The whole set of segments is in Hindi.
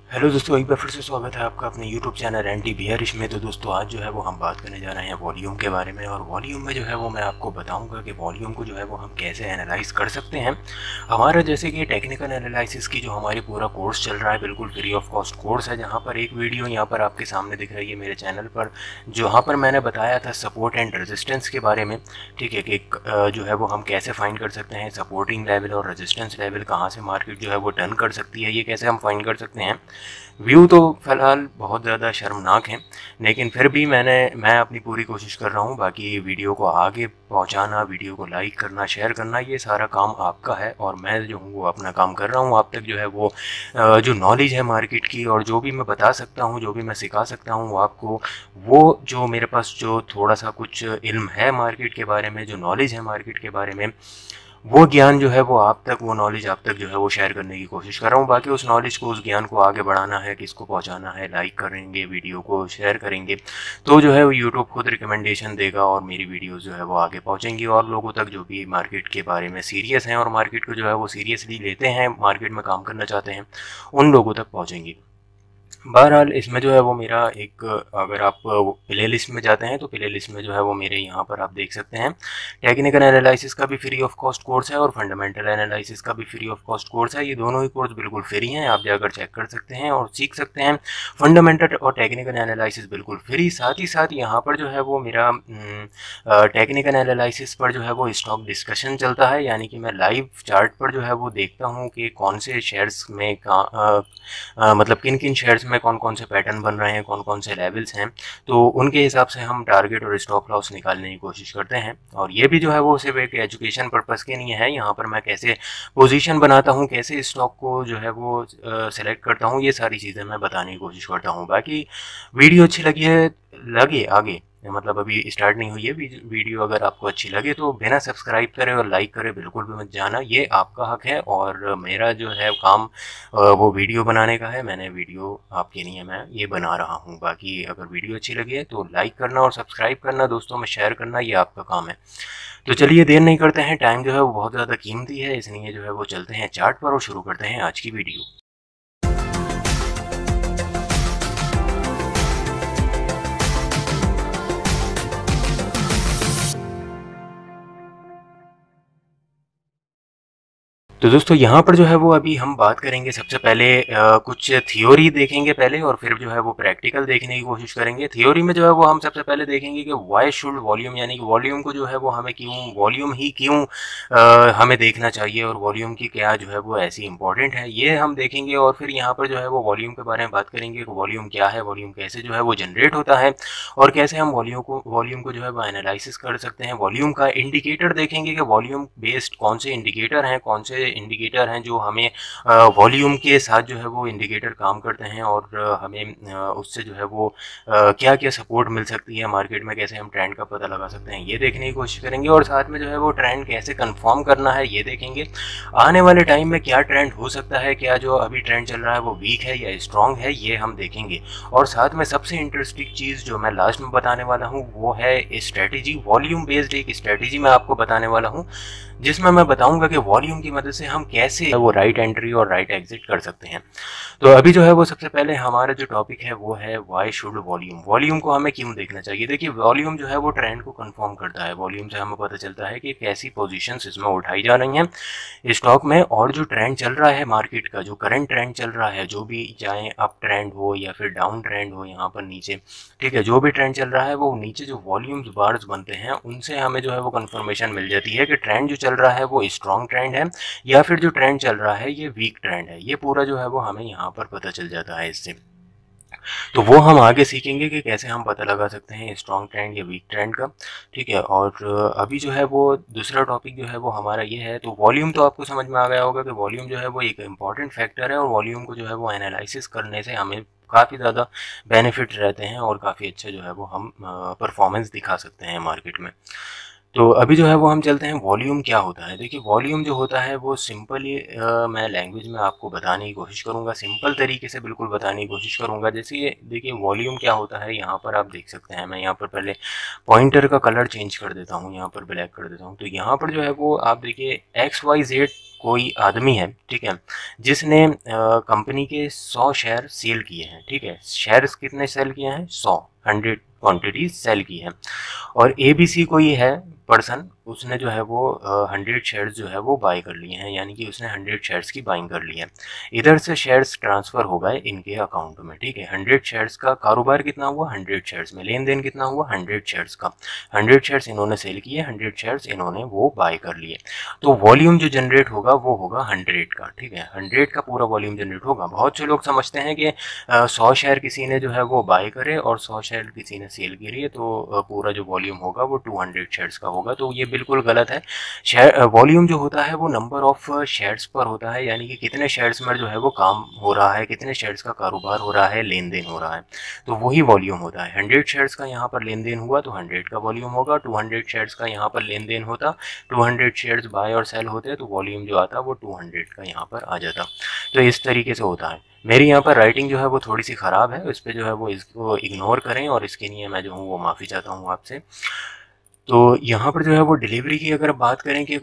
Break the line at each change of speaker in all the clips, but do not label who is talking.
हेलो दोस्तों, एक बार फिर से स्वागत है आपका अपने यूट्यूब चैनल एंटी बियरिश में। तो दोस्तों आज जो है वो हम बात करने जा रहे हैं वॉल्यूम के बारे में। और वॉल्यूम में जो है वो मैं आपको बताऊंगा कि वॉल्यूम को जो है वो हम कैसे एनालाइज कर सकते हैं। हमारा जैसे कि टेक्निकल एनालिसिस की जो हमारी पूरा कोर्स चल रहा है, बिल्कुल फ्री ऑफ कॉस्ट कोर्स है, जहाँ पर एक वीडियो यहाँ पर आपके सामने दिख रही है मेरे चैनल पर, जहाँ पर मैंने बताया था सपोर्ट एंड रेजिस्टेंस के बारे में। ठीक है कि जो है वो हम कैसे फाइंड कर सकते हैं सपोर्टिंग लेवल और रेजिस्टेंस लेवल, कहाँ से मार्केट जो है वो टर्न कर सकती है, ये कैसे हम फाइंड कर सकते हैं। व्यू तो फ़िलहाल बहुत ज़्यादा शर्मनाक हैं, लेकिन फिर भी मैं अपनी पूरी कोशिश कर रहा हूँ। बाकी वीडियो को आगे पहुँचाना, वीडियो को लाइक करना, शेयर करना, ये सारा काम आपका है और मैं जो हूँ वो अपना काम कर रहा हूँ। आप तक जो है वो जो नॉलेज है मार्केट की और जो भी मैं बता सकता हूँ, जो भी मैं सिखा सकता हूँ वो आपको, वो जो मेरे पास जो थोड़ा सा कुछ इल्म है मार्केट के बारे में, जो नॉलेज है मार्केट के बारे में, वो ज्ञान जो है वो आप तक, वो नॉलेज आप तक जो है वो शेयर करने की कोशिश कर रहा हूँ। बाकी उस नॉलेज को, उस ज्ञान को आगे बढ़ाना है, किसको पहुँचाना है, लाइक करेंगे, वीडियो को शेयर करेंगे तो जो है वो यूट्यूब खुद रिकमेंडेशन देगा और मेरी वीडियोस जो है वो आगे पहुँचेंगी और लोगों तक जो भी मार्केट के बारे में सीरियस हैं और मार्केट को जो है वो सीरियसली लेते हैं, मार्केट में काम करना चाहते हैं, उन लोगों तक पहुँचेंगी। बहरहाल इसमें जो है वो मेरा एक, अगर आप प्ले लिस्ट में जाते हैं तो प्ले लिस्ट में जो है वो मेरे यहाँ पर आप देख सकते हैं टेक्निकल एनालिसिस का भी फ्री ऑफ कॉस्ट कोर्स है और फंडामेंटल एनालिसिस का भी फ्री ऑफ कॉस्ट कोर्स है। ये दोनों ही कोर्स बिल्कुल फ्री हैं, आप जाकर चेक कर सकते हैं और सीख सकते हैं। फंडामेंटल और टेक्निकल एनालिसिस बिल्कुल फ्री, साथ ही साथ यहाँ पर जो है वो मेरा टेक्निकल एनालिसिस पर जो है वो स्टॉक डिस्कशन चलता है, यानी कि मैं लाइव चार्ट पर जो है वो देखता हूँ कि कौन से शेयर्स में मतलब किन किन शेयर्स में कौन कौन से पैटर्न बन रहे हैं, कौन कौन से लेवल्स हैं, तो उनके हिसाब से हम टारगेट और स्टॉप लॉस निकालने की कोशिश करते हैं। और ये भी जो है वो सिर्फ एक एजुकेशन पर्पस के लिए है, यहाँ पर मैं कैसे पोजीशन बनाता हूँ, कैसे स्टॉक को जो है वो सेलेक्ट करता हूँ, ये सारी चीज़ें मैं बताने की कोशिश करता हूँ। बाकी वीडियो अच्छी लगी है, लगे आगे, मतलब अभी स्टार्ट नहीं हुई है वीडियो, अगर आपको अच्छी लगे तो बिना सब्सक्राइब करे और लाइक करे बिल्कुल भी मत जाना, ये आपका हक है। और मेरा जो है काम वो वीडियो बनाने का है, मैंने वीडियो आपके लिए मैं ये बना रहा हूँ। बाकी अगर वीडियो अच्छी लगी है तो लाइक करना और सब्सक्राइब करना, दोस्तों में शेयर करना, ये आपका काम है। तो चलिए देर नहीं करते हैं, टाइम जो है वो बहुत ज़्यादा कीमती है, इसलिए जो है वो चलते हैं चार्ट पर और शुरू करते हैं आज की वीडियो। तो दोस्तों यहाँ पर जो है वो अभी हम बात करेंगे, सबसे पहले कुछ थ्योरी देखेंगे पहले और फिर जो है वो प्रैक्टिकल देखने की कोशिश करेंगे। थ्योरी में जो है वो हम सबसे पहले देखेंगे कि वाई शुड वॉल्यूम, यानी कि वॉल्यूम को जो है वो हमें क्यों, वॉल्यूम ही क्यों हमें देखना चाहिए और वॉल्यूम की क्या जो है वो ऐसी इंपॉर्टेंट है, ये हम देखेंगे। और फिर यहाँ पर जो है वो वॉल्यूम के बारे में बात करेंगे कि वॉल्यूम क्या है, वॉल्यूम कैसे जो है वो जनरेट होता है और कैसे हम वॉल्यूम को जो है वो एनालिसिस कर सकते हैं। वॉल्यूम का इंडिकेटर देखेंगे कि वॉल्यूम बेस्ड कौन से इंडिकेटर हैं, कौन से इंडिकेटर हैं जो हमें वॉल्यूम के साथ जो है वो इंडिकेटर काम करते हैं और हमें उससे जो है वो क्या क्या सपोर्ट मिल सकती है मार्केट में, कैसे हम ट्रेंड का पता लगा सकते हैं, ये देखने की कोशिश करेंगे। और साथ में जो है वो ट्रेंड कैसे कंफर्म करना है ये देखेंगे। आने वाले टाइम में क्या ट्रेंड हो सकता है, क्या जो अभी ट्रेंड चल रहा है वो वीक है या स्ट्रांग है, ये हम देखेंगे। और साथ में सबसे इंटरेस्टिंग चीज़ जो मैं लास्ट में बताने वाला हूँ वो है स्ट्रेटेजी, वॉल्यूम बेस्ड एक स्ट्रेटेजी मैं आपको बताने वाला हूँ, जिसमें मैं बताऊंगा कि वॉल्यूम की मदद से हम कैसे वो राइट एंट्री और राइट एग्जिट कर सकते हैं। तो अभी जो है वो सबसे पहले हमारा जो टॉपिक है वो है व्हाई शुड वॉल्यूम, वॉल्यूम को हमें क्यों देखना चाहिए। देखिए वॉल्यूम जो है वो ट्रेंड को कंफर्म करता है, वॉल्यूम से हमें पता चलता है कि कैसी पोजीशंस इसमें उठाई जा रही हैं स्टॉक में, और जो ट्रेंड चल रहा है मार्केट का, जो करंट ट्रेंड चल रहा है, जो भी चाहे अप ट्रेंड हो या फिर डाउन ट्रेंड हो, यहाँ पर नीचे, ठीक है, जो भी ट्रेंड चल रहा है वो नीचे जो वॉल्यूम्स बार्स बनते हैं उनसे हमें जो है वो कंफर्मेशन मिल जाती है कि ट्रेंड जो चल रहा है वो स्ट्रॉन्ग ट्रेंड है या फिर जो ट्रेंड चल रहा है ये वीक ट्रेंड है। ये पूरा जो है वो हमें यहाँ पर पता चल जाता है इससे। तो वो हम आगे सीखेंगे कि कैसे हम पता लगा सकते हैं स्ट्रॉन्ग ट्रेंड या वीक ट्रेंड का, ठीक है। और अभी जो है वो दूसरा टॉपिक जो है वो हमारा ये है। तो वॉल्यूम तो आपको समझ में आ गया होगा कि वॉल्यूम जो है वो एक इम्पॉर्टेंट फैक्टर है और वॉल्यूम को जो है वो एनालिसिस करने से हमें काफ़ी ज़्यादा बेनिफिट रहते हैं और काफ़ी अच्छा जो है वो हम परफॉर्मेंस दिखा सकते हैं मार्केट में। तो अभी जो है वो हम चलते हैं वॉल्यूम क्या होता है। देखिए वॉल्यूम जो होता है वो सिंपली मैं लैंग्वेज में आपको बताने की कोशिश करूँगा, सिंपल तरीके से बिल्कुल बताने की कोशिश करूँगा। जैसे ये देखिए वॉल्यूम क्या होता है, यहाँ पर आप देख सकते हैं, मैं यहाँ पर पहले पॉइंटर का कलर चेंज कर देता हूँ, यहाँ पर ब्लैक कर देता हूँ। तो यहाँ पर जो है वो आप देखिए XYZ कोई आदमी है, ठीक है, जिसने कंपनी के 100 शेयर सेल किए हैं, ठीक है। शेयर्स कितने सेल किए हैं? 100 क्वांटिटी सेल की है। और ABC कोई है पर्सन, उसने जो है वो 100 शेयर्स जो है वो बाई कर लिए हैं, यानी कि उसने 100 शेयर्स की बाइंग कर ली है। इधर से शेयर्स ट्रांसफ़र हो गए इनके अकाउंट में, ठीक है। 100 शेयर्स का कारोबार कितना हुआ? 100 शेयर्स में लेन देन कितना हुआ? 100 शेयर्स का। 100 शेयर्स इन्होंने सेल किए, 100 शेयर्स इन्होंने वो बाय कर लिए। तो वॉल्यूम जो जनरेट होगा वो होगा 100 का, ठीक है। 100 का पूरा वॉल्यूम जनरेट होगा। बहुत से लोग समझते हैं कि 100 शेयर किसी ने जो है वो बाय करे और 100 शेयर किसी ने सेल करिए तो पूरा जो वॉल्यूम होगा वो 200 शेयर्स का होगा। तो ये बिल्कुल गलत है। शेयर वॉल्यूम जो होता है वो नंबर ऑफ शेयर्स पर होता है, यानी कि कितने शेयर्स में जो है वो काम हो रहा है, कितने शेयर्स का कारोबार हो रहा है, लेन देन हो रहा है, तो वही वॉल्यूम होता है। 100 शेयर्स का यहाँ पर लेन देन हुआ तो 100 का वॉल्यूम होगा। 200 शेयर्स का यहाँ पर लेन देन होता, 200 शेयर्स बाय और सेल होते तो वॉल्यूम जो आता वो 200 का यहाँ पर आ जाता। तो इस तरीके से होता है। मेरी यहाँ पर राइटिंग जो है वो थोड़ी सी ख़राब है, इस पर जो है वो इसको इग्नोर करें और इसके लिए मैं जो हूँ वो माफ़ी चाहता हूँ आपसे। तो यहाँ पर जो है वो डिलीवरी की अगर बात करें कि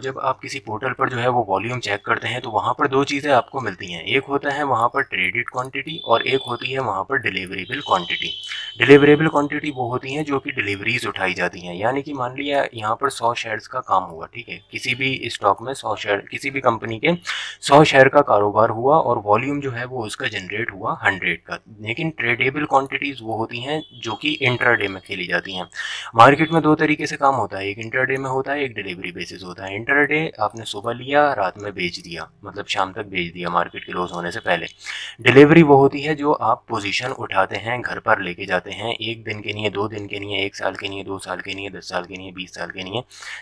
जब आप किसी पोर्टल पर जो है वो वॉल्यूम चेक करते हैं तो वहाँ पर दो चीज़ें आपको मिलती हैं। एक होता है वहाँ पर ट्रेडेड क्वांटिटी और एक होती है वहाँ पर डिलीवरेबल क्वांटिटी। डिलीवरेबल क्वांटिटी वो होती हैं जो कि डिलीवरीज उठाई जाती हैं, यानी कि मान लिया यहाँ पर 100 शेयर्स का काम हुआ, ठीक है। किसी भी स्टॉक में 100 शेयर, किसी भी कंपनी के 100 शेयर का कारोबार हुआ और वॉल्यूम जो है वो उसका जनरेट हुआ 100 का। लेकिन ट्रेडेबल क्वांटिटीज़ वो होती हैं जो कि इंट्राडे में खेली जाती हैं। मार्केट में दो तरीके से काम होता है, एक इंटरडे में होता है, एक डिलीवरी बेसिस होता है। इंटरडे आपने सुबह लिया, रात में बेच दिया, मतलब शाम तक बेच दिया मार्केट क्लोज होने से पहले। डिलीवरी वो होती है जो आप पोजीशन उठाते हैं, घर पर लेके जाते हैं, 1 दिन के लिए, 2 दिन के लिए, 1 साल के लिए, 2 साल के लिए, 10 साल के लिए, 20 साल के लिए,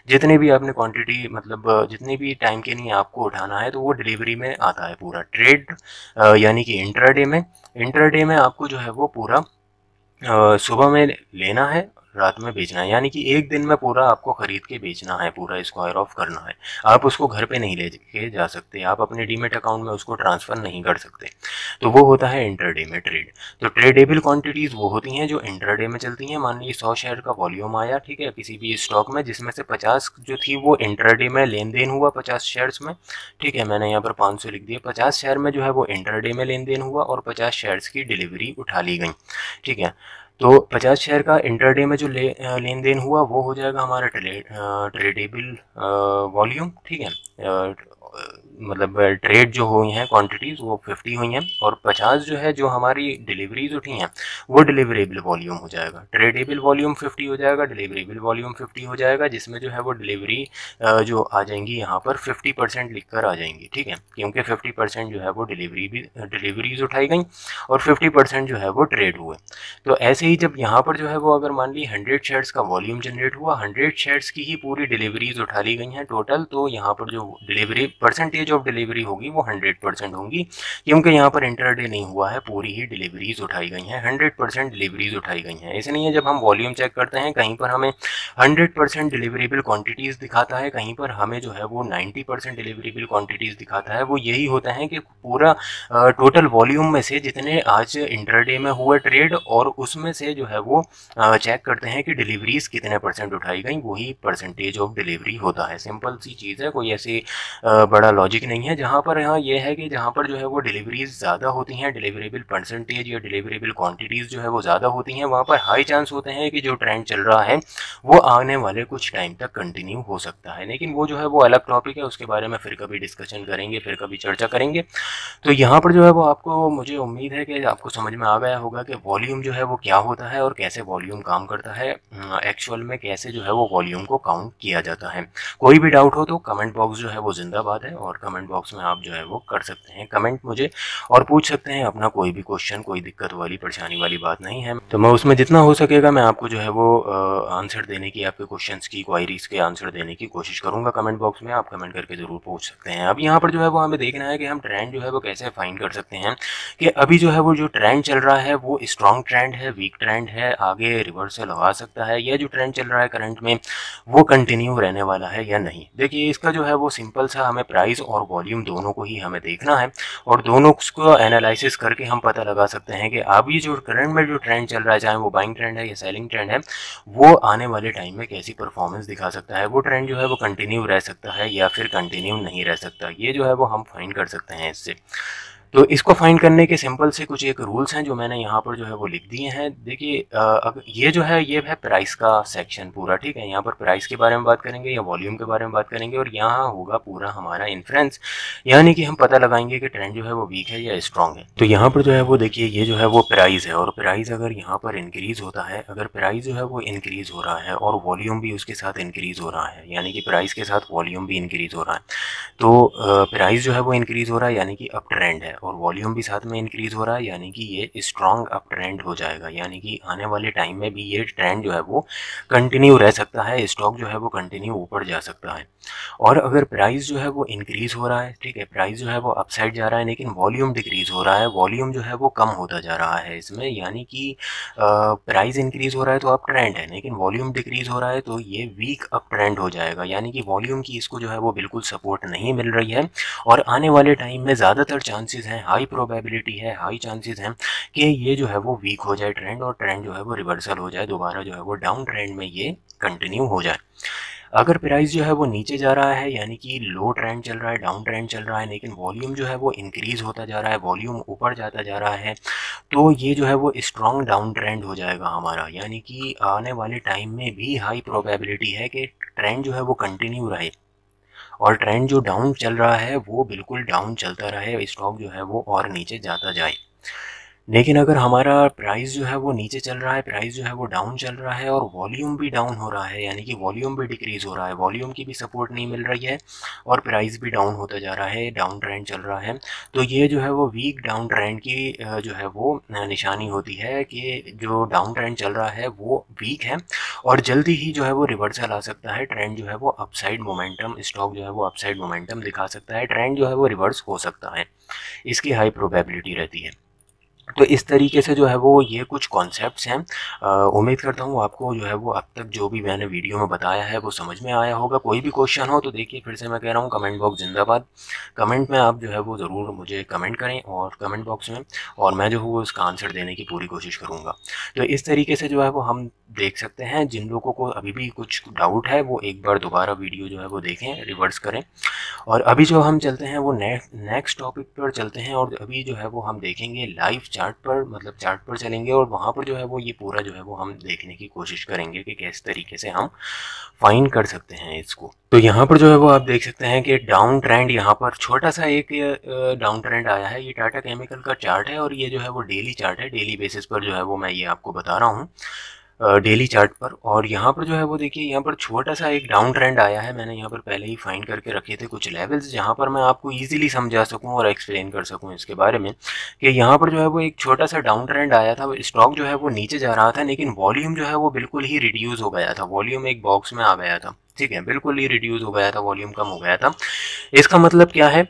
जितने भी आपने क्वांटिटी, मतलब जितने भी टाइम के लिए आपको उठाना है तो वो डिलीवरी में आता है पूरा। ट्रेड यानी कि इंटरडे में आपको जो है वो पूरा सुबह में लेना है, रात में बेचना है, यानी कि एक दिन में पूरा आपको खरीद के बेचना है, पूरा स्क्वायर ऑफ करना है। आप उसको घर पे नहीं ले के जा सकते, आप अपने डीमेट अकाउंट में उसको ट्रांसफ़र नहीं कर सकते। तो वो होता है इंटरडे में ट्रेड। तो ट्रेडेबल क्वांटिटीज़ वो होती हैं जो इंटरडे में चलती हैं। मान लीजिए 100 शेयर का वॉल्यूम आया, ठीक है, किसी भी स्टॉक में, जिसमें से 50 जो थी वो इंटरडे में लेन देन हुआ 50 शेयर्स में, ठीक है। मैंने यहाँ पर 500 लिख दिया। 50 शेयर में जो है वो इंटरडे में लेन देन हुआ और 50 शेयर्स की डिलीवरी उठा ली गई, ठीक है। तो 50 शेयर का इंटरडे में जो लेन देन हुआ वो हो जाएगा हमारा ट्रेडेबल वॉल्यूम, ठीक है। मतलब ट्रेड जो हुई हैं क्वांटिटीज़ वो 50 हुई हैं और 50 जो है जो हमारी डिलीवरीज उठी हैं वो डिलीवरेबल वॉल्यूम हो जाएगा। ट्रेडेबल वॉल्यूम 50 हो जाएगा, डिलीवरेबल वॉल्यूम 50 हो जाएगा, जिसमें जो है वो डिलीवरी जो आ जाएंगी यहाँ पर 50% लिख कर आ जाएंगी, ठीक है, क्योंकि 50% जो है वो डिलीवरीज उठाई गई और 50% जो है वो ट्रेड हुए। तो ऐसे ही जब यहाँ पर जो है वो अगर मान ली 100 शेयर्स का वॉल्यूम जनरेट हुआ, 100 शेयर्स की ही पूरी डिलीवरीज उठा ली गई हैं टोटल, तो यहाँ पर जो डिलीवरी परसेंटेज ऑफ डिलीवरी होगी वो 100% होंगी, क्योंकि यहाँ पर इंटरडे नहीं हुआ है, पूरी ही डिलीवरीज उठाई गई हैं, 100% डिलीवरीज उठाई गई हैं। इसलिए जब हम वॉल्यूम चेक करते हैं कहीं पर हमें 100% डिलीवरेबल क्वांटिटीज़ दिखाता है, कहीं पर हमें जो है वो 90% डिलीवरेबल क्वांटिटीज़ दिखाता है। वो यही होता है कि पूरा टोटल वॉल्यूम में से जितने आज इंटरडे में हुए ट्रेड और उसमें से जो है वो चेक करते हैं कि डिलीवरीज कितने परसेंट उठाई गई, वही परसेंटेज ऑफ डिलीवरी होता है। सिंपल सी चीज़ है, कोई ऐसी बड़ा लॉजिक नहीं है। जहाँ पर यहाँ ये है कि जहाँ पर जो है वो डिलीवरीज ज़्यादा होती हैं, डिलीवरेबल परसेंटेज या डिलीवरेबल क्वांटिटीज़ जो है वो ज़्यादा होती हैं, वहाँ पर हाई चांस होते हैं कि जो ट्रेंड चल रहा है वो आने वाले कुछ टाइम तक कंटिन्यू हो सकता है। लेकिन वो जो है वो अलग टॉपिक है, उसके बारे में फिर कभी डिस्कशन करेंगे, फिर कभी चर्चा करेंगे। तो यहाँ पर जो है वो आपको, मुझे उम्मीद है कि आपको समझ में आ गया होगा कि वॉल्यूम जो है वो क्या होता है और कैसे वॉल्यूम काम करता है, एक्चुअल में कैसे जो है वो वॉल्यूम को काउंट किया जाता है। कोई भी डाउट हो तो कमेंट बॉक्स जो है वो जिंदाबाद है और कमेंट बॉक्स में आप जो है वो कर सकते हैं कमेंट मुझे और पूछ सकते हैं अपना कोई भी क्वेश्चन, कोई दिक्कत वाली परेशानी वाली बात नहीं है। तो मैं उसमें जितना हो सकेगा मैं आपको जो है वो आंसर देने की, आपके क्वेश्चंस की, क्वायरीज के आंसर देने की कोशिश करूंगा कमेंट बॉक्स में। आप कमेंट करके ज़रूर पूछ सकते हैं। अब यहाँ पर जो है वो हमें देखना है कि हम ट्रेंड जो है वो कैसे फाइंड कर सकते हैं कि अभी जो है वो जो ट्रेंड चल रहा है वो स्ट्रॉन्ग ट्रेंड है, वीक ट्रेंड है, आगे रिवर्सल आ सकता है, या जो ट्रेंड चल रहा है करंट में वो कंटिन्यू रहने वाला है या नहीं। देखिए इसका जो है वो सिंपल सा हमें प्राइस और वॉल्यूम दोनों को ही हमें देखना है और दोनों को एनालिसिस करके हम पता लगा सकते हैं कि अभी जो करंट में जो ट्रेंड चल रहा है, चाहे वो बाइंग ट्रेंड है या सेलिंग ट्रेंड है, वो आने वाले टाइम में कैसी परफॉर्मेंस दिखा सकता है। वो ट्रेंड जो है वो कंटिन्यू रह सकता है या फिर कंटिन्यू नहीं रह सकता, ये जो है वो हम फाइंड कर सकते हैं इससे। तो इसको फाइंड करने के सिंपल से कुछ एक रूल्स हैं जो मैंने यहाँ पर जो है वो लिख दिए हैं। देखिए अब ये जो है ये है प्राइस का सेक्शन पूरा, ठीक है। यहाँ पर प्राइस के बारे में बात करेंगे या वॉल्यूम के बारे में बात करेंगे और यहाँ होगा पूरा हमारा इन्फ्रेंस, यानी कि हम पता लगाएंगे कि ट्रेंड जो है वो वीक है या स्ट्रॉन्ग है। तो यहाँ पर जो है वो देखिए ये जो है वो प्राइस है और प्राइस अगर यहाँ पर इंक्रीज होता है, अगर प्राइस जो है वो इंक्रीज हो रहा है और वॉल्यूम भी उसके साथ इंक्रीज हो रहा है, यानी कि प्राइस के साथ वॉल्यूम भी इंक्रीज हो रहा है, तो प्राइस जो है वो इंक्रीज हो रहा है यानी कि अप ट्रेंड है और वॉल्यूम भी साथ में इंक्रीज हो रहा है यानी कि ये स्ट्रॉन्ग अप ट्रेंड हो जाएगा, यानी कि आने वाले टाइम में भी ये ट्रेंड जो है वो कंटिन्यू रह सकता है, स्टॉक जो है वो कंटिन्यू ऊपर जा सकता है। और अगर प्राइस जो है वो इंक्रीज हो रहा है, ठीक है, प्राइस जो है वो अपसाइड जा रहा है लेकिन वॉल्यूम डिक्रीज हो रहा है, वॉल्यूम जो है वो कम होता जा रहा है इसमें, यानी कि प्राइस इंक्रीज हो रहा है तो अप ट्रेंड है लेकिन वॉल्यूम डिक्रीज हो रहा है तो ये वीक अप ट्रेंड हो जाएगा, यानी कि वॉल्यूम की इसको जो है वो बिल्कुल सपोर्ट नहीं मिल रही है और आने वाले टाइम में ज़्यादातर चांसेस हैं, हाई प्रोबेबिलिटी है, हाई चांसेस हैं कि ये जो है वो वीक हो जाए ट्रेंड और ट्रेंड जो है वो रिवर्सल हो जाए, दोबारा जो है वो डाउन ट्रेंड में ये कंटिन्यू हो जाए। अगर प्राइस जो है वो नीचे जा रहा है यानी कि लो ट्रेंड चल रहा है, डाउन ट्रेंड चल रहा है, लेकिन वॉल्यूम जो है वो इंक्रीज होता जा रहा है, वॉल्यूम ऊपर जाता जा रहा है, तो ये जो है वो स्ट्रॉन्ग डाउन ट्रेंड हो जाएगा हमारा, यानी कि आने वाले टाइम में भी हाई प्रोबेबिलिटी है कि ट्रेंड जो है वो कंटिन्यू रहे और ट्रेंड जो डाउन चल रहा है वो बिल्कुल डाउन चलता रहे, स्टॉक जो है वो और नीचे जाता जाए। लेकिन अगर हमारा प्राइस जो है वो नीचे चल रहा है, प्राइस जो है वो डाउन चल रहा है और वॉल्यूम भी डाउन हो रहा है, यानी कि वॉल्यूम भी डिक्रीज़ हो रहा है, वॉल्यूम की भी सपोर्ट नहीं मिल रही है और प्राइस भी डाउन होता जा रहा है, डाउन ट्रेंड चल रहा है, तो ये जो है वो वीक डाउन ट्रेंड की जो है वो निशानी होती है कि जो डाउन ट्रेंड चल रहा है वो वीक है और जल्दी ही जो है वो रिवर्सल आ सकता है, ट्रेंड जो है वो अपसाइड मोमेंटम, स्टॉक जो है वो अपसाइड मोमेंटम दिखा सकता है, ट्रेंड जो है वो रिवर्स हो सकता है, इसकी हाई प्रोबेबिलिटी रहती है। तो इस तरीके से जो है वो ये कुछ कॉन्सेप्ट्स हैं। उम्मीद करता हूँ आपको जो है वो अब तक जो भी मैंने वीडियो में बताया है वो समझ में आया होगा। कोई भी क्वेश्चन हो तो देखिए फिर से मैं कह रहा हूँ कमेंट बॉक्स जिंदाबाद, कमेंट में आप जो है वो ज़रूर मुझे कमेंट करें और कमेंट बॉक्स में, और मैं जो हूँ वो उसका आंसर देने की पूरी कोशिश करूँगा। तो इस तरीके से जो है वो हम देख सकते हैं। जिन लोगों को अभी भी कुछ डाउट है वो एक बार दोबारा वीडियो जो है वो देखें, रिवर्स करें। और अभी जो हम चलते हैं वो नेक्स्ट टॉपिक पर चलते हैं और अभी जो है वो हम देखेंगे लाइव चार्ट पर, मतलब चार्ट पर चलेंगे और वहाँ पर जो है वो ये पूरा जो है वो हम देखने की कोशिश करेंगे कि किस तरीके से हम फाइंड कर सकते हैं इसको। तो यहाँ पर जो है वो आप देख सकते हैं कि डाउन ट्रेंड, यहाँ पर छोटा सा एक डाउन ट्रेंड आया है। ये टाटा केमिकल का चार्ट है और ये जो है वो डेली चार्ट है, डेली बेसिस पर जो है वो मैं ये आपको बता रहा हूँ डेली चार्ट पर। और यहाँ पर जो है वो देखिए यहाँ पर छोटा सा एक डाउन ट्रेंड आया है, मैंने यहाँ पर पहले ही फाइंड करके रखे थे कुछ लेवल्स जहाँ पर मैं आपको इजीली समझा सकूँ और एक्सप्लेन कर सकूँ इसके बारे में कि यहाँ पर जो है वो एक छोटा सा डाउन ट्रेंड आया था, स्टॉक जो है वो नीचे जा रहा था लेकिन वॉल्यूम जो है वो बिल्कुल ही रिड्यूस हो गया था, वॉल्यूम एक बॉक्स में आ गया था, ठीक है, बिल्कुल ही रिड्यूस हो गया था, वॉल्यूम कम हो गया था। इसका मतलब क्या है,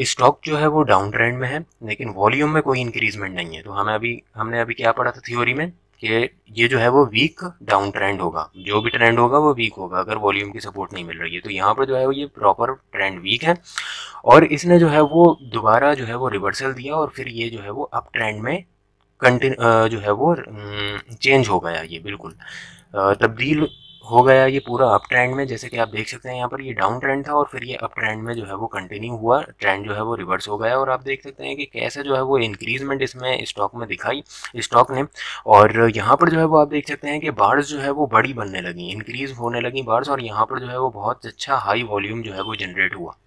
स्टॉक जो है वो डाउन ट्रेंड में है लेकिन वॉल्यूम में कोई इंक्रीजमेंट नहीं है। तो हमने अभी क्या पढ़ा था थ्योरी में कि ये जो है वो वीक डाउन ट्रेंड होगा, जो भी ट्रेंड होगा वो वीक होगा अगर वॉल्यूम की सपोर्ट नहीं मिल रही है। तो यहाँ पर जो है वो ये प्रॉपर ट्रेंड वीक है और इसने जो है वो दोबारा जो है वो रिवर्सल दिया और फिर ये जो है वो अप ट्रेंड में जो है वो चेंज हो गया, ये बिल्कुल तब्दील हो गया ये पूरा अप ट्रेंड में। जैसे कि आप देख सकते हैं यहाँ पर ये डाउन ट्रेंड था और फिर ये अप ट्रेंड में जो है वो कंटिन्यू हुआ, ट्रेंड जो है वो रिवर्स हो गया और आप देख सकते हैं कि कैसे जो है वो इंक्रीजमेंट इसमें स्टॉक में दिखाई स्टॉक ने। और यहाँ पर जो है वो आप देख सकते हैं कि बार्स जो है वो बड़ी बनने लगी, इंक्रीज होने लगी बार्स और यहाँ पर जो है वो बहुत अच्छा हाई वॉल्यूम जो है वो जनरेट हुआ।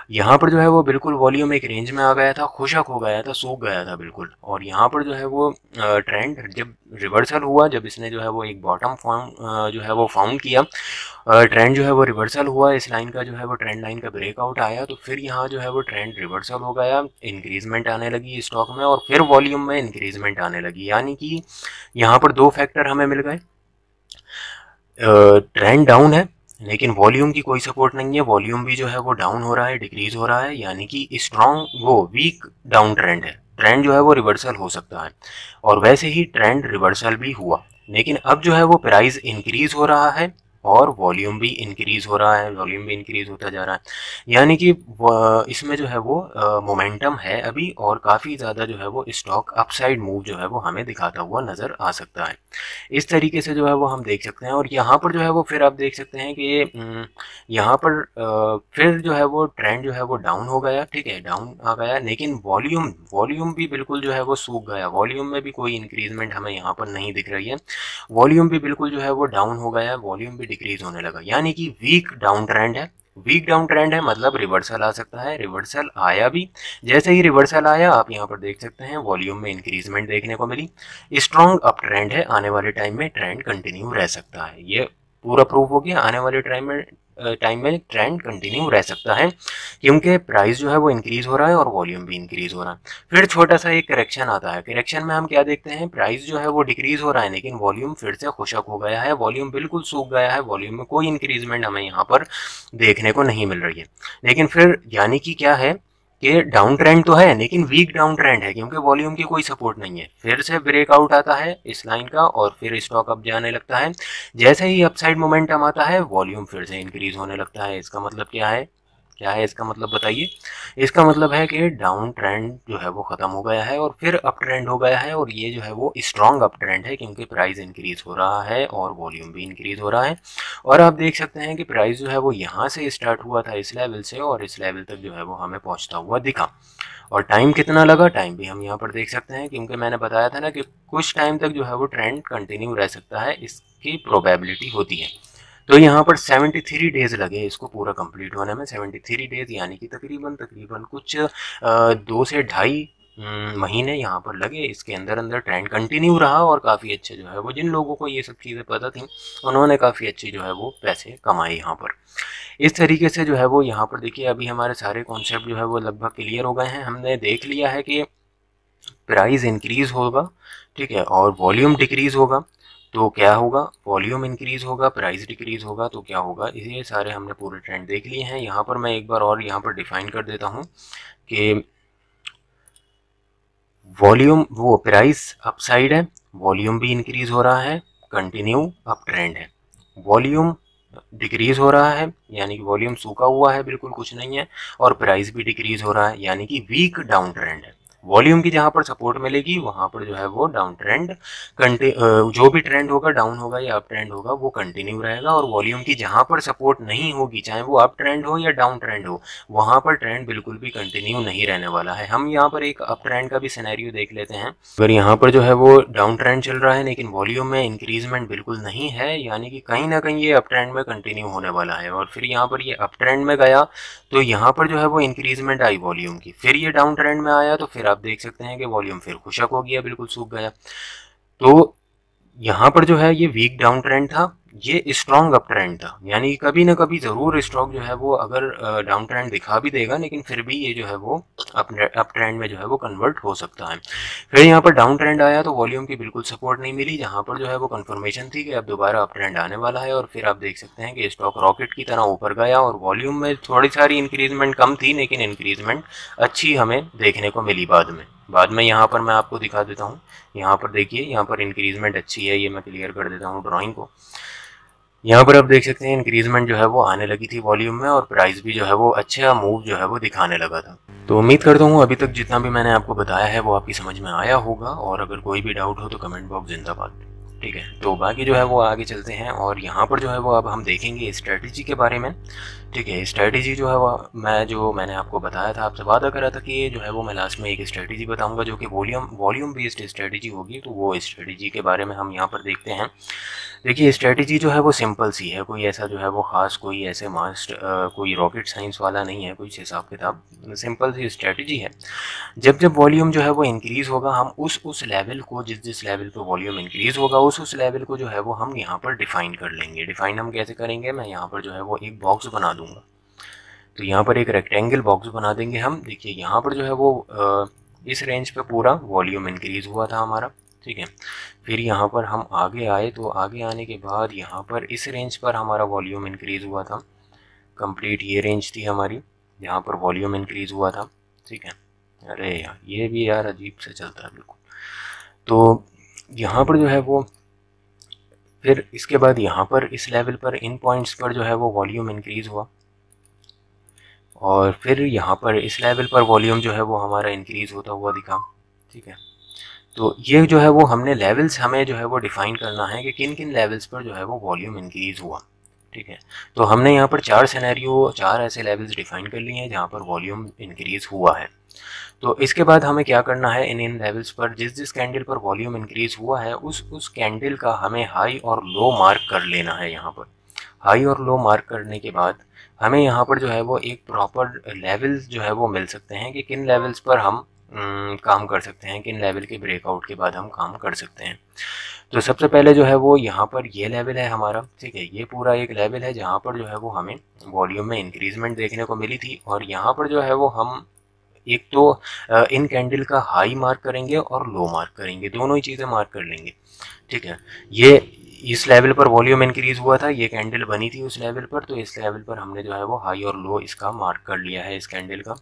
यहाँ पर जो है वो बिल्कुल वॉल्यूम एक रेंज में आ गया था, खुशक हो गया था, सूख गया था बिल्कुल। और यहाँ पर जो है वो ट्रेंड जब रिवर्सल हुआ, जब इसने जो है वो एक बॉटम फॉर्म जो है वो फाउंड किया, ट्रेंड जो है वो रिवर्सल हुआ, इस लाइन का जो है वो ट्रेंड लाइन का ब्रेकआउट आया, तो फिर यहाँ जो है वो ट्रेंड रिवर्सल हो गया, इंक्रीजमेंट आने लगी स्टॉक में और फिर वॉल्यूम में इंक्रीजमेंट आने लगी। यानी कि यहाँ पर दो फैक्टर हमें मिल गए, ट्रेंड डाउन है लेकिन वॉल्यूम की कोई सपोर्ट नहीं है, वॉल्यूम भी जो है वो डाउन हो रहा है, डिक्रीज हो रहा है, यानी कि स्ट्रॉन्ग वो वीक डाउन ट्रेंड है। ट्रेंड जो है वो रिवर्सल हो सकता है और वैसे ही ट्रेंड रिवर्सल भी हुआ, लेकिन अब जो है वो प्राइस इंक्रीज हो रहा है और वॉल्यूम भी इंक्रीज हो रहा है, वॉल्यूम भी इंक्रीज होता जा रहा है, यानी कि इसमें जो है वो मोमेंटम है अभी और काफ़ी ज़्यादा जो है वो स्टॉक अपसाइड मूव जो है वो हमें दिखाता हुआ नज़र आ सकता है। इस तरीके से जो है वो हम देख सकते हैं। और यहाँ पर जो है वो फिर आप देख सकते हैं कि यहाँ पर फिर जो है वो ट्रेंड जो है वो डाउन हो गया, ठीक है, डाउन आ गया, लेकिन वॉल्यूम भी बिल्कुल जो है वो सूख गया, वॉल्यूम में भी कोई इंक्रीजमेंट हमें यहाँ पर नहीं दिख रही है, वॉल्यूम भी बिल्कुल जो है वो डाउन हो गया, वॉल्यूम भी डिक्रीज होने लगा, यानी कि वीक डाउन ट्रेंड है। वीक डाउन ट्रेंड है मतलब रिवर्सल आ सकता है, रिवर्सल आया भी, जैसे ही रिवर्सल आया आप यहाँ पर देख सकते हैं वॉल्यूम में इंक्रीजमेंट देखने को मिली, स्ट्रॉन्ग अप ट्रेंड है, आने वाले टाइम में ट्रेंड कंटिन्यू रह सकता है, ये पूरा प्रूफ हो गया, आने वाले टाइम में ट्रेंड कंटिन्यू रह सकता है क्योंकि प्राइस जो है वो इंक्रीज हो रहा है और वॉल्यूम भी इंक्रीज हो रहा है। फिर छोटा सा एक करेक्शन आता है, करेक्शन में हम क्या देखते हैं, प्राइस जो है वो डिक्रीज हो रहा है लेकिन वॉल्यूम फिर से खुशक हो गया है, वॉल्यूम बिल्कुल सूख गया है, वॉल्यूम में कोई इंक्रीजमेंट हमें यहाँ पर देखने को नहीं मिल रही है। लेकिन फिर यानी कि क्या है कि डाउन ट्रेंड तो है लेकिन वीक डाउन ट्रेंड है क्योंकि वॉल्यूम की कोई सपोर्ट नहीं है, फिर से ब्रेकआउट आता है इस लाइन का और फिर स्टॉक अप जाने लगता है, जैसे ही अपसाइड मोमेंटम आता है वॉल्यूम फिर से इंक्रीज होने लगता है। इसका मतलब क्या है, क्या है इसका मतलब बताइए, इसका मतलब है कि डाउन ट्रेंड जो है वो खत्म हो गया है और फिर अप ट्रेंड हो गया है और ये जो है वो स्ट्रॉन्ग अप ट्रेंड है क्योंकि प्राइस इंक्रीज हो रहा है और वॉल्यूम भी इंक्रीज हो रहा है। और आप देख सकते हैं कि प्राइस जो है वो यहाँ से स्टार्ट हुआ था इस लेवल से और इस लेवल तक जो है वो हमें पहुँचता हुआ दिखा। और टाइम कितना लगा, टाइम भी हम यहाँ पर देख सकते हैं क्योंकि मैंने बताया था ना कि कुछ टाइम तक जो है वो ट्रेंड कंटिन्यू रह सकता है, इसकी प्रोबेबिलिटी होती है। तो यहाँ पर 73 डेज लगे इसको पूरा कंप्लीट होने में, 73 डेज यानी कि तकरीबन कुछ 2 से ढाई महीने यहाँ पर लगे, इसके अंदर अंदर ट्रेंड कंटिन्यू रहा और काफ़ी अच्छे जो है वो, जिन लोगों को ये सब चीज़ें पता थी उन्होंने काफ़ी अच्छी जो है वो पैसे कमाए यहाँ पर। इस तरीके से जो है वो यहाँ पर देखिए अभी हमारे सारे कॉन्सेप्ट जो है वो लगभग क्लियर हो गए हैं, हमने देख लिया है कि प्राइस इंक्रीज होगा, ठीक है, और वॉल्यूम डिक्रीज होगा तो क्या होगा, वॉल्यूम इंक्रीज होगा, प्राइस डिक्रीज होगा तो क्या होगा, ये सारे हमने पूरे ट्रेंड देख लिए हैं। यहाँ पर मैं एक बार और यहाँ पर डिफाइन कर देता हूँ कि वॉल्यूम वो प्राइस अपसाइड है, वॉल्यूम भी इंक्रीज हो रहा है, कंटिन्यू अप ट्रेंड है, वॉल्यूम डिक्रीज हो रहा है यानी कि वॉल्यूम सूखा हुआ है, बिल्कुल कुछ नहीं है, और प्राइस भी डिक्रीज हो रहा है यानी कि वीक डाउन ट्रेंड है। वॉल्यूम की जहाँ पर सपोर्ट मिलेगी वहाँ पर जो है वो डाउन ट्रेंड जो भी ट्रेंड होगा, डाउन होगा या अप ट्रेंड होगा, वो कंटिन्यू रहेगा। और वॉल्यूम की जहाँ पर सपोर्ट नहीं होगी, चाहे वो अप ट्रेंड हो या डाउन ट्रेंड हो, वहाँ पर ट्रेंड बिल्कुल भी कंटिन्यू नहीं रहने वाला है। हम यहाँ पर एक अप ट्रेंड का भी सिनेरियो देख लेते हैं। अगर यहाँ पर जो है वो डाउन ट्रेंड चल रहा है लेकिन वॉल्यूम में इंक्रीजमेंट बिल्कुल नहीं है, यानी कि कहीं ना कहीं ये अप ट्रेंड में कंटिन्यू होने वाला है, और फिर यहाँ पर ये अप ट्रेंड में गया तो यहाँ पर जो है वो इंक्रीजमेंट आई वॉल्यूम की, फिर ये डाउन ट्रेंड में आया तो फिर आप देख सकते हैं कि वॉल्यूम फिर खुशक हो गया, बिल्कुल सूख गया। तो यहाँ पर जो है ये वीक डाउन ट्रेंड था, ये स्ट्रॉन्ग अप ट्रेंड था, यानी कभी ना कभी ज़रूर स्टॉक जो है वो अगर डाउन ट्रेंड दिखा भी देगा लेकिन फिर भी ये जो है वो अप ट्रेंड में जो है वो कन्वर्ट हो सकता है। फिर यहाँ पर डाउन ट्रेंड आया तो वॉल्यूम की बिल्कुल सपोर्ट नहीं मिली, जहाँ पर जो है वो कंफर्मेशन थी कि अब दोबारा अप ट्रेंड आने वाला है, और फिर आप देख सकते हैं कि स्टॉक रॉकेट की तरह ऊपर गया और वॉल्यूम में थोड़ी सारी इंक्रीजमेंट कम थी लेकिन इंक्रीजमेंट अच्छी हमें देखने को मिली बाद में यहाँ पर मैं आपको दिखा देता हूँ। यहाँ पर देखिए, यहाँ पर इंक्रीजमेंट अच्छी है, ये मैं क्लियर कर देता हूँ ड्राइंग को। यहाँ पर आप देख सकते हैं इंक्रीजमेंट जो है वो आने लगी थी वॉल्यूम में और प्राइस भी जो है वो अच्छा मूव जो है वो दिखाने लगा था। तो उम्मीद करता हूँ अभी तक जितना भी मैंने आपको बताया है वो आपकी समझ में आया होगा, और अगर कोई भी डाउट हो तो कमेंट बॉक्स जिंदाबाद, ठीक है। तो बाकी जो है वो आगे चलते हैं और यहाँ पर जो है वो अब हम देखेंगे स्ट्रेटजी के बारे में ठीक है। स्ट्रैटेजी जो है वो मैंने आपको बताया था, आपसे वादा करा था कि जो है वो मैं लास्ट में एक स्ट्रैटेजी बताऊंगा जो कि वॉल्यूम बेस्ड स्ट्रैटेजी होगी। तो वो स्ट्रैटेजी के बारे में हम यहाँ पर देखते हैं। देखिए स्ट्रैटेजी जो है वो सिंपल सी है, कोई ऐसा जो है वो ख़ास कोई ऐसे कोई रॉकेट साइंस वाला नहीं है, कुछ हिसाब किताब, सिंपल सी स्ट्रैटेजी है। जब जब वॉल्यूम जो है वो इंक्रीज़ होगा, हम उस लेवल को, जिस लेवल पे वॉल्यूम इंक्रीज़ होगा उस लेवल को जो है वो हम यहाँ पर डिफ़ाइन कर लेंगे। डिफ़ाइन हम कैसे करेंगे, मैं यहाँ पर जो है वो एक बॉक्स बना दूंगा। तो यहाँ पर एक रेक्टेंगल बॉक्स बना देंगे हम। देखिए यहाँ पर जो है वो इस रेंज पे पूरा वॉल्यूम इंक्रीज़ हुआ था हमारा, ठीक है। फिर यहाँ पर हम आगे आए, तो आगे आने के बाद यहाँ पर इस रेंज पर हमारा वॉल्यूम इंक्रीज़ हुआ था। कंप्लीट ये रेंज थी हमारी, यहाँ पर वॉल्यूम इंक्रीज़ हुआ था, ठीक है। अरे यार ये भी यार अजीब से चलता है बिल्कुल। तो यहाँ पर जो है वो, फिर इसके बाद यहाँ पर इस लेवल पर इन पॉइंट्स पर जो है वो वॉल्यूम इंक्रीज़ हुआ, और फिर यहाँ पर इस लेवल पर वॉल्यूम जो है वो हमारा इंक्रीज़ होता हुआ दिखा, ठीक है। तो ये जो है वो हमने लेवल्स, हमें जो है वो डिफ़ाइन करना है कि किन किन लेवल्स पर जो है वो वॉल्यूम इंक्रीज़ हुआ, ठीक है। तो हमने यहाँ पर 4 ऐसे लेवल्स डिफ़ाइन कर लिए हैं जहाँ पर वॉल्यूम इंक्रीज़ हुआ है। तो इसके बाद हमें क्या करना है, इन लेवल्स पर जिस कैंडल पर वॉल्यूम इंक्रीज़ हुआ है उस कैंडल का हमें हाई और लो मार्क कर लेना है। यहाँ पर हाई और लो मार्क करने के बाद हमें यहाँ पर जो है वो एक प्रॉपर लेवल्स जो है वो मिल सकते हैं कि किन लेवल्स पर हम काम कर सकते हैं, किन लेवल के ब्रेकआउट के बाद हम काम कर सकते हैं। तो सबसे पहले जो है वो यहाँ पर ये लेवल है हमारा, ठीक है। ये पूरा एक लेवल है जहाँ पर जो है वो हमें वॉल्यूम में इंक्रीजमेंट देखने को मिली थी, और यहाँ पर जो है वो हम एक तो इन कैंडल का हाई मार्क करेंगे और लो मार्क करेंगे, दोनों ही चीज़ें मार्क कर लेंगे, ठीक है। ये इस लेवल पर वॉल्यूम इंक्रीज हुआ था, ये कैंडल बनी थी उस लेवल पर, तो इस लेवल पर हमने जो है वो हाई और लो इसका मार्क कर लिया है इस कैंडल का।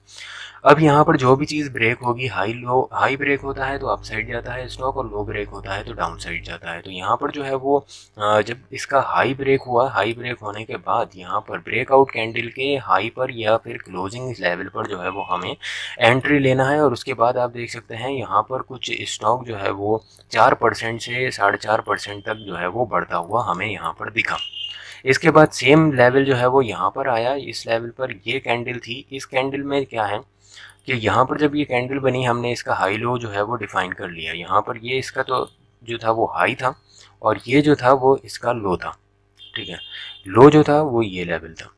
अब यहाँ पर जो भी चीज़ ब्रेक होगी, हाई ब्रेक होता है तो अप साइड जाता है स्टॉक, और लो ब्रेक होता है तो डाउन साइड जाता है। तो यहाँ पर जो है वो जब इसका हाई ब्रेक हुआ, हाई ब्रेक होने के बाद यहाँ पर ब्रेकआउट कैंडल के हाई पर या फिर क्लोजिंग लेवल पर जो है वो हमें एंट्री लेना है। और उसके बाद आप देख सकते हैं यहाँ पर कुछ स्टॉक जो है वो 4% से 4.5% तक जो है वो बढ़ता हुआ हमें यहाँ पर दिखा। इसके बाद सेम लेवल जो है वो यहाँ पर आया, इस लेवल पर ये कैंडल थी। इस कैंडल में क्या है कि यहाँ पर जब ये कैंडल बनी, हमने इसका हाई लो जो है वो डिफाइन कर लिया। यहाँ पर ये इसका तो जो था वो हाई था, और ये जो था वो इसका लो था, ठीक है। लो जो था वो ये लेवल था।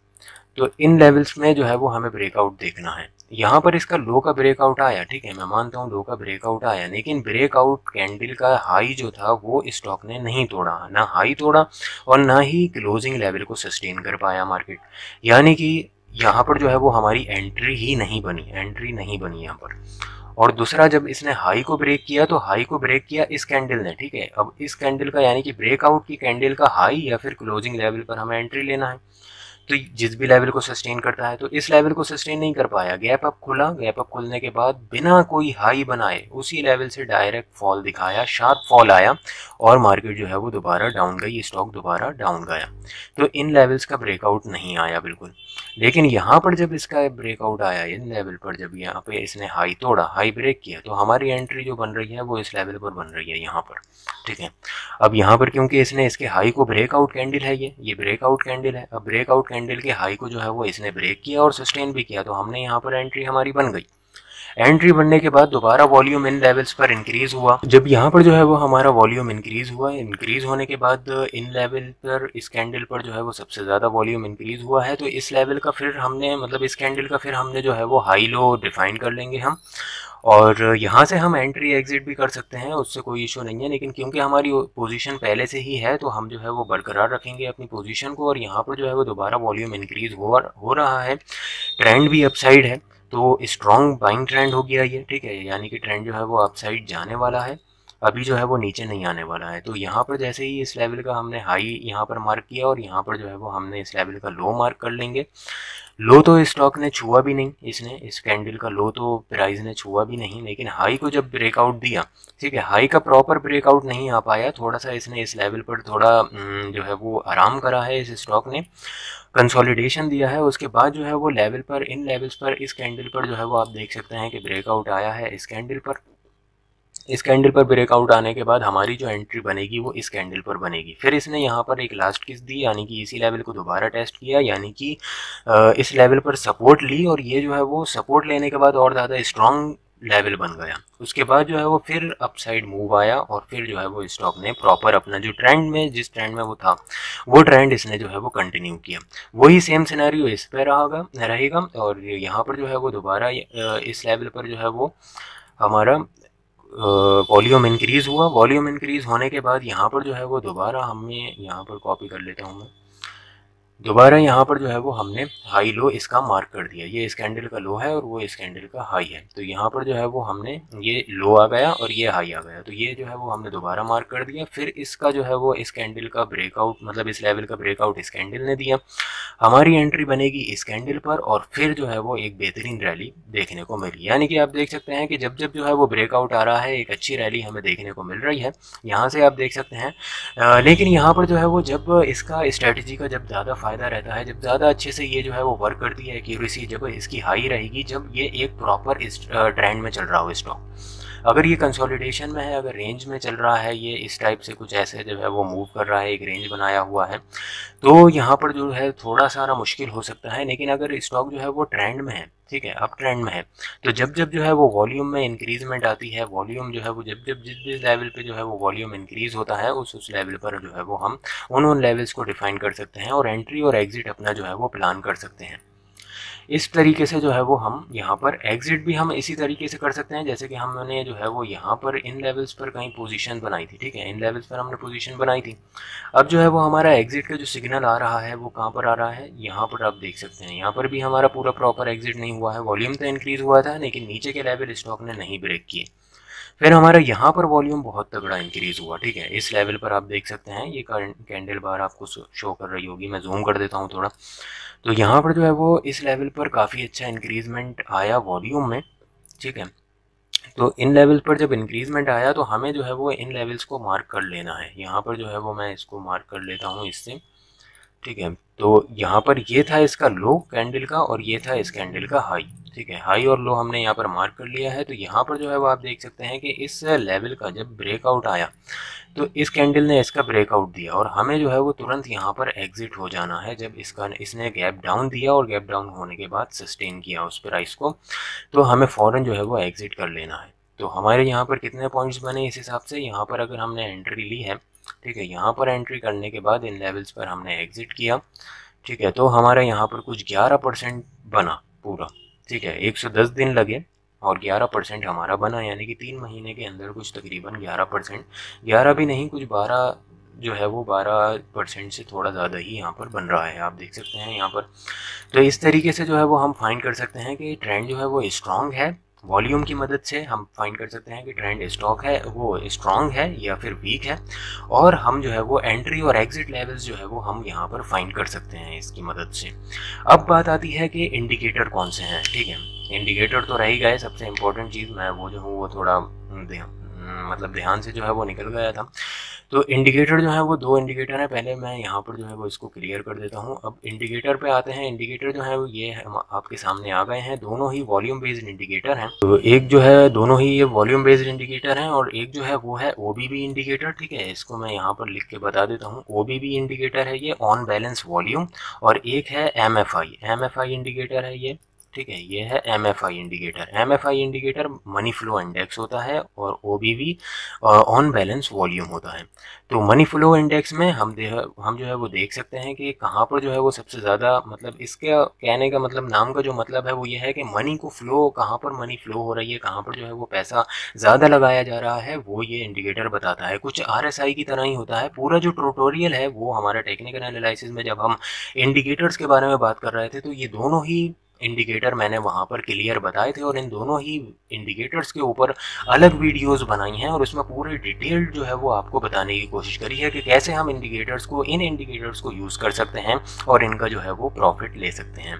तो इन लेवल्स में जो है वो हमें ब्रेकआउट देखना है। यहाँ पर इसका लो का ब्रेकआउट आया, ठीक है, मैं मानता हूँ लो का ब्रेकआउट आया, लेकिन ब्रेकआउट कैंडल का हाई जो था वो स्टॉक ने नहीं तोड़ा, ना हाई तोड़ा और ना ही क्लोजिंग लेवल को सस्टेन कर पाया मार्केट। यानी कि यहाँ पर जो है वो हमारी एंट्री नहीं बनी यहाँ पर। और दूसरा, जब इसने हाई को ब्रेक किया तो हाई को ब्रेक किया इस कैंडल ने, ठीक है। अब इस कैंडल का यानी कि ब्रेकआउट की कैंडल का हाई या फिर क्लोजिंग लेवल पर हमें एंट्री लेना है। तो जिस भी लेवल को सस्टेन करता है, तो इस लेवल को सस्टेन नहीं कर पाया, गैप अप खुला, गैप अप खुलने के बाद बिना कोई हाई बनाए उसी लेवल से डायरेक्ट फॉल दिखाया, शार्प फॉल आया, और मार्केट जो है वो दोबारा डाउन गई, स्टॉक दोबारा डाउन गया। तो इन लेवल्स का ब्रेकआउट नहीं आया बिल्कुल। लेकिन यहाँ पर जब इसका ब्रेकआउट आया इन लेवल पर, जब यहाँ पे इसने हाई तोड़ा, हाई ब्रेक किया, तो हमारी एंट्री जो बन रही है वो इस लेवल पर बन रही है यहाँ पर, ठीक है। अब यहाँ पर क्योंकि इसने इसके हाई को, ब्रेकआउट कैंडल है ये ब्रेकआउट कैंडल है, अब ब्रेकआउट कैंडल के हाई को जो है वो इसने ब्रेक किया और सस्टेन भी किया, तो हमने यहाँ पर एंट्री हमारी बन गई। एंट्री बनने के बाद दोबारा वॉल्यूम इन लेवल्स पर इंक्रीज हुआ। जब यहाँ पर जो है वो हमारा वॉल्यूम इंक्रीज हुआ, इंक्रीज होने के बाद इन लेवल पर, इस कैंडल पर जो है वो सबसे ज़्यादा वॉल्यूम इंक्रीज हुआ है, तो इस लेवल का फिर हमने, मतलब इस कैंडल का फिर हमने जो है वो हाई लो डिफाइन कर लेंगे हम, और यहाँ से हम एंट्री एग्जिट भी कर सकते हैं, उससे कोई इशू नहीं है। लेकिन क्योंकि हमारी पोजीशन पहले से ही है, तो हम जो है वो बरकरार रखेंगे अपनी पोजीशन को, और यहाँ पर जो है वो दोबारा वॉल्यूम इंक्रीज हो रहा है, ट्रेंड भी अपसाइड है, तो स्ट्रॉन्ग बाइंग ट्रेंड हो गया ये, ठीक है। यानी कि ट्रेंड जो है वो अपसाइड जाने वाला है, अभी जो है वो नीचे नहीं आने वाला है। तो यहाँ पर जैसे ही इस लेवल का हमने हाई यहाँ पर मार्क किया, और यहाँ पर जो है वो हमने इस लेवल का लो मार्क कर लेंगे। लो तो स्टॉक ने छुआ भी नहीं, इसने, इस कैंडल का लो तो प्राइस ने छुआ भी नहीं, लेकिन हाई को जब ब्रेकआउट दिया, ठीक है, हाई का प्रॉपर ब्रेकआउट नहीं आ पाया, थोड़ा सा इसने इस लेवल पर थोड़ा जो है वो आराम करा है, इस स्टॉक ने कंसोलिडेशन दिया है। उसके बाद जो है वो लेवल पर, इन लेवल्स पर, इस कैंडल पर जो है वो आप देख सकते हैं कि ब्रेकआउट आया है इस कैंडल पर, इस कैंडल पर ब्रेकआउट आने के बाद हमारी जो एंट्री बनेगी वो इस कैंडल पर बनेगी। फिर इसने यहाँ पर एक लास्ट किस दी, यानी कि इसी लेवल को दोबारा टेस्ट किया, यानी कि इस लेवल पर सपोर्ट ली, और ये जो है वो सपोर्ट लेने के बाद और ज़्यादा स्ट्रॉन्ग लेवल बन गया। उसके बाद जो है वो फिर अपसाइड मूव आया, और फिर जो है वो स्टॉक ने प्रॉपर अपना जो ट्रेंड में, जिस ट्रेंड में वो था, वो ट्रेंड इसने जो है वो कंटिन्यू किया। वही सेम सिनेरियो इस पर रहेगा, और यहाँ पर जो है वो दोबारा इस लेवल पर जो है वो हमारा वॉल्यूम इंक्रीज़ हुआ। वॉल्यूम इंक्रीज़ होने के बाद यहाँ पर जो है वो दोबारा हमें, यहाँ पर कॉपी कर लेता हूँ मैं, दोबारा यहाँ पर जो है वो हमने हाई लो इसका मार्क कर दिया। ये इस कैंडल का लो है और वो इस कैंडल का हाई है। तो यहाँ पर जो है वो हमने, ये लो आ गया और ये हाई आ गया, तो ये जो है वो हमने दोबारा मार्क कर दिया। फिर इसका जो है वो इस कैंडल का ब्रेकआउट, मतलब इस लेवल का ब्रेकआउट इस कैंडल ने दिया। हमारी एंट्री बनेगी इस कैंडल पर, और फिर जो है वो एक बेहतरीन रैली देखने को मिली। यानी कि आप देख सकते हैं कि जब जब जो है वो ब्रेकआउट आ रहा है, एक अच्छी रैली हमें देखने को मिल रही है। यहाँ से आप देख सकते हैं। लेकिन यहाँ पर जो है वो जब इसका स्ट्रैटेजी का जब ज़्यादा फायदा रहता है, जब ज़्यादा अच्छे से ये जो है वो वर्क करती है एक्यूरेसी, जब इसकी हाई रहेगी, जब ये एक प्रॉपर इस ट्रेंड में चल रहा हो स्टॉक। अगर ये कंसोलिडेशन में है, अगर रेंज में चल रहा है, ये इस टाइप से कुछ ऐसे जो है वो मूव कर रहा है, एक रेंज बनाया हुआ है, तो यहाँ पर जो है थोड़ा सारा मुश्किल हो सकता है। लेकिन अगर स्टॉक जो है वो ट्रेंड में है, ठीक है, अप ट्रेंड में है, तो जब जब जो है वो वॉल्यूम में इंक्रीजमेंट आती है, वॉल्यूम जो है वो जब जब जिस जिस लेवल पे जो है वो वॉल्यूम इंक्रीज होता है, उस लेवल पर जो है वो हम उन लेवल्स को डिफाइन कर सकते हैं, और एंट्री और एग्जिट अपना जो है वो प्लान कर सकते हैं। इस तरीके से जो है वो हम यहाँ पर एग्जिट भी हम इसी तरीके से कर सकते हैं, जैसे कि हमने जो है वो यहाँ पर इन लेवल्स पर कहीं पोजीशन बनाई थी, ठीक है, इन लेवल्स पर हमने पोजीशन बनाई थी। अब जो है वो हमारा एग्जिट का जो सिग्नल आ रहा है वो कहाँ पर आ रहा है, यहाँ पर आप देख सकते हैं। यहाँ पर भी हमारा पूरा प्रॉपर एग्जिट नहीं हुआ है, वॉल्यूम तो इंक्रीज हुआ था लेकिन नीचे के लेवल स्टॉक ने नहीं ब्रेक किए। फिर हमारा यहाँ पर वॉल्यूम बहुत तगड़ा इंक्रीज हुआ, ठीक है, इस लेवल पर आप देख सकते हैं। ये कैंडल बार आपको शो कर रही होगी, मैं जूम कर देता हूँ थोड़ा। तो यहाँ पर जो है वो इस लेवल पर काफ़ी अच्छा इंक्रीजमेंट आया वॉल्यूम में, ठीक है। तो इन लेवल पर जब इंक्रीजमेंट आया तो हमें जो है वो इन लेवल्स को मार्क कर लेना है। यहाँ पर जो है वो मैं इसको मार्क कर लेता हूँ इससे, ठीक है। तो यहाँ पर ये था इसका लो कैंडल का, और ये था इस कैंडल का हाई, ठीक है। हाई और लो हमने यहाँ पर मार्क कर लिया है। तो यहाँ पर जो है वो आप देख सकते हैं कि इस लेवल का जब ब्रेकआउट आया तो इस कैंडल ने इसका ब्रेकआउट दिया, और हमें जो है वो तुरंत यहाँ पर एग्जिट हो जाना है। जब इसने गैप डाउन दिया और गैप डाउन होने के बाद सस्टेन किया उस प्राइस को, तो हमें फ़ौरन जो है वो एग्जिट कर लेना है। तो हमारे यहाँ पर कितने पॉइंट्स बने इस हिसाब से, यहाँ पर अगर हमने एंट्री ली है, ठीक है, यहाँ पर एंट्री करने के बाद इन लेवल्स पर हमने एग्जिट किया, ठीक है, तो हमारा यहाँ पर कुछ 11% बना पूरा, ठीक है। 110 दिन लगे और 11% हमारा बना, यानी कि 3 महीने के अंदर कुछ तकरीबन 11%, 11 भी नहीं, कुछ 12 जो है वो 12% से थोड़ा ज़्यादा ही यहाँ पर बन रहा है, आप देख सकते हैं यहाँ पर। तो इस तरीके से जो है वो हम फाइंड कर सकते हैं कि ट्रेंड जो है वो स्ट्रॉन्ग है। वॉल्यूम की मदद से हम फाइंड कर सकते हैं कि ट्रेंड स्टॉक है वो स्ट्रॉन्ग है या फिर वीक है, और हम जो है वो एंट्री और एग्जिट लेवल्स जो है वो हम यहाँ पर फाइंड कर सकते हैं इसकी मदद से। अब बात आती है कि इंडिकेटर कौन से हैं, ठीक है। इंडिकेटर तो रह ही गए, सबसे इम्पोर्टेंट चीज़, मैं वो जो हूँ वो थोड़ा ध्यान से जो है वो निकल गया था। तो इंडिकेटर जो है वो 2 इंडिकेटर हैं, पहले मैं यहाँ पर जो है वो इसको क्लियर कर देता हूँ। अब इंडिकेटर पे आते हैं। इंडिकेटर जो है वो ये आपके सामने आ गए हैं, दोनों ही वॉल्यूम बेस्ड इंडिकेटर हैं। तो एक जो है, दोनों ही ये वॉल्यूम बेस्ड इंडिकेटर हैं, और एक जो है वो है OBB इंडिकेटर, ठीक है। इसको मैं यहाँ पर लिख के बता देता हूँ। OBB इंडिकेटर है ये, ऑन बैलेंस वॉल्यूम, और एक है MFI इंडिकेटर है ये, ठीक है। ये है MFI indicator. MFI indicator money flow index होता है, और OBB ऑन बैलेंस वॉल्यूम होता है। तो मनी फ्लो इंडेक्स में हम जो है वो देख सकते हैं कि कहाँ पर जो है वो सबसे ज़्यादा, मतलब इसके कहने का मतलब, नाम का जो मतलब है वो ये है कि मनी को फ्लो, कहाँ पर मनी फ्लो हो रही है, कहाँ पर जो है वो पैसा ज़्यादा लगाया जा रहा है, वो ये इंडिकेटर बताता है। कुछ RSI की तरह ही होता है। पूरा जो ट्यूटोरियल है वो हमारा टेक्निकल एनालिसिस में जब हम इंडिकेटर्स के बारे में बात कर रहे थे, तो ये दोनों ही इंडिकेटर मैंने वहाँ पर क्लियर बताए थे, और इन दोनों ही इंडिकेटर्स के ऊपर अलग वीडियोस बनाई हैं, और उसमें पूरे डिटेल्ड जो है वो आपको बताने की कोशिश करी है कि कैसे हम इन इंडिकेटर्स को यूज़ कर सकते हैं और इनका जो है वो प्रॉफिट ले सकते हैं।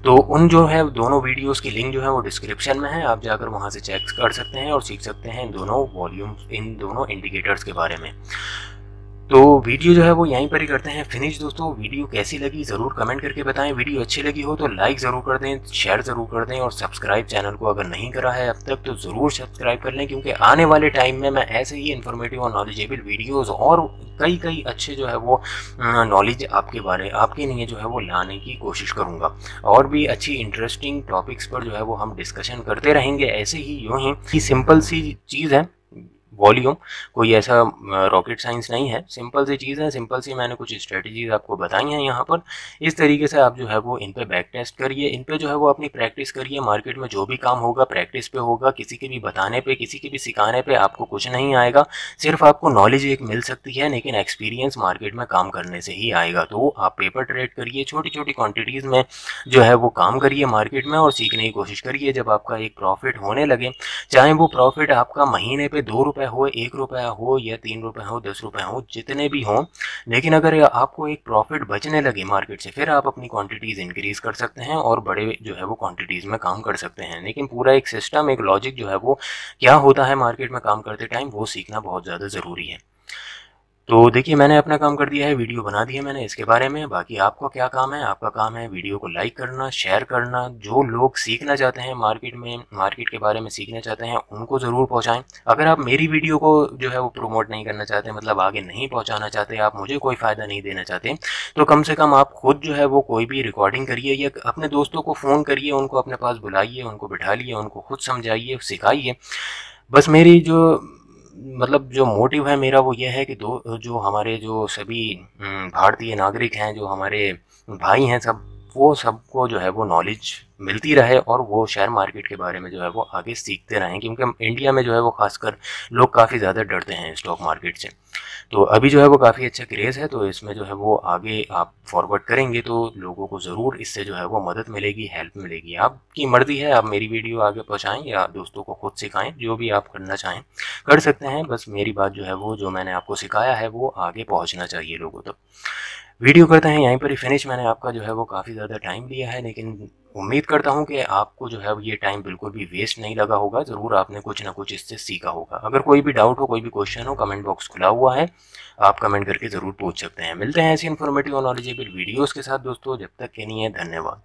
तो उन जो है दोनों वीडियोस की लिंक जो है वो डिस्क्रिप्शन में है, आप जाकर वहाँ से चेक कर सकते हैं और सीख सकते हैं इन दोनों इंडिकेटर्स के बारे में। तो वीडियो जो है वो यहीं पर ही करते हैं फिनिश। दोस्तों वीडियो कैसी लगी ज़रूर कमेंट करके बताएं। वीडियो अच्छी लगी हो तो लाइक ज़रूर कर दें, शेयर ज़रूर कर दें, और सब्सक्राइब चैनल को अगर नहीं करा है अब तक तो ज़रूर सब्सक्राइब कर लें, क्योंकि आने वाले टाइम में मैं ऐसे ही इन्फॉर्मेटिव और नॉलेजेबल वीडियोज़ और कई अच्छे जो है वो नॉलेज आपके लिए जो है वो लाने की कोशिश करूँगा। और भी अच्छी इंटरेस्टिंग टॉपिक्स पर जो है वो हम डिस्कशन करते रहेंगे ऐसे ही यूँ ही सिंपल सी चीज़ है वॉल्यूम, कोई ऐसा रॉकेट साइंस नहीं है, सिंपल सी चीज़ है। सिंपल सी मैंने कुछ स्ट्रेटजीज आपको बताई हैं यहाँ पर। इस तरीके से आप जो है वो इन पे बैक टेस्ट करिए, इन पे जो है वो अपनी प्रैक्टिस करिए। मार्केट में जो भी काम होगा प्रैक्टिस पे होगा, किसी के भी बताने पे, किसी के भी सिखाने पे आपको कुछ नहीं आएगा। सिर्फ आपको नॉलेज एक मिल सकती है, लेकिन एक्सपीरियंस मार्केट में काम करने से ही आएगा। तो आप पेपर ट्रेड करिए, छोटी छोटी क्वान्टिटीज़ में जो है वो काम करिए मार्केट में और सीखने की कोशिश करिए। जब आपका एक प्रॉफिट होने लगे, चाहे वो प्रॉफिट आपका महीने पे 2 रुपये हो, 1 रुपया हो, या 3 रुपये हो, 10 रुपये हो, जितने भी हों, लेकिन अगर आपको एक प्रॉफिट बचने लगे मार्केट से, फिर आप अपनी क्वांटिटीज़ इंक्रीज कर सकते हैं और बड़े जो है वो क्वांटिटीज़ में काम कर सकते हैं। लेकिन पूरा एक सिस्टम, एक लॉजिक जो है वो क्या होता है मार्केट में काम करते टाइम, वो सीखना बहुत ज़्यादा ज़रूरी है। तो देखिए मैंने अपना काम कर दिया है, वीडियो बना दी है मैंने इसके बारे में। बाकी आपका क्या काम है? आपका काम है वीडियो को लाइक करना, शेयर करना। जो लोग सीखना चाहते हैं मार्केट के बारे में सीखना चाहते हैं, उनको ज़रूर पहुंचाएं। अगर आप मेरी वीडियो को जो है वो प्रमोट नहीं करना चाहते, मतलब आगे नहीं पहुंचाना चाहते, आप मुझे कोई फ़ायदा नहीं देना चाहते, तो कम से कम आप खुद जो है वो कोई भी रिकॉर्डिंग करिए या अपने दोस्तों को फ़ोन करिए, उनको अपने पास बुलाइए, उनको बिठाइए, उनको खुद समझाइए, सिखाइए। बस मेरी जो मतलब जो मोटिव है मेरा वो ये है कि जो हमारे जो सभी भारतीय नागरिक हैं, जो हमारे भाई हैं, वो सबको जो है वो नॉलेज मिलती रहे और वो शेयर मार्केट के बारे में जो है वो आगे सीखते रहें, क्योंकि इंडिया में जो है वो खासकर लोग काफ़ी ज़्यादा डरते हैं स्टॉक मार्केट से। तो अभी जो है वो काफ़ी अच्छा क्रेज़ है, तो इसमें जो है वो आगे आप फॉरवर्ड करेंगे तो लोगों को ज़रूर इससे जो है वो मदद मिलेगी, हेल्प मिलेगी। आपकी मर्ज़ी है, आप मेरी वीडियो आगे पहुँचाएँ या दोस्तों को खुद सिखाएँ, जो भी आप करना चाहें कर सकते हैं। बस मेरी बात जो है वो जो मैंने आपको सिखाया है वो आगे पहुँचना चाहिए लोगों तक। वीडियो करते हैं यहीं पर ही फिनिश। मैंने आपका जो है वो काफ़ी ज़्यादा टाइम लिया है, लेकिन उम्मीद करता हूँ कि आपको जो है ये टाइम बिल्कुल भी वेस्ट नहीं लगा होगा। ज़रूर आपने कुछ ना कुछ इससे सीखा होगा। अगर कोई भी डाउट हो, कोई भी क्वेश्चन हो, कमेंट बॉक्स खुला हुआ है, आप कमेंट करके ज़रूर पूछ सकते हैं। मिलते हैं ऐसी इन्फॉर्मेटिव और नॉलेजेबल वीडियोज़ के साथ दोस्तों, जब तक के लिए धन्यवाद।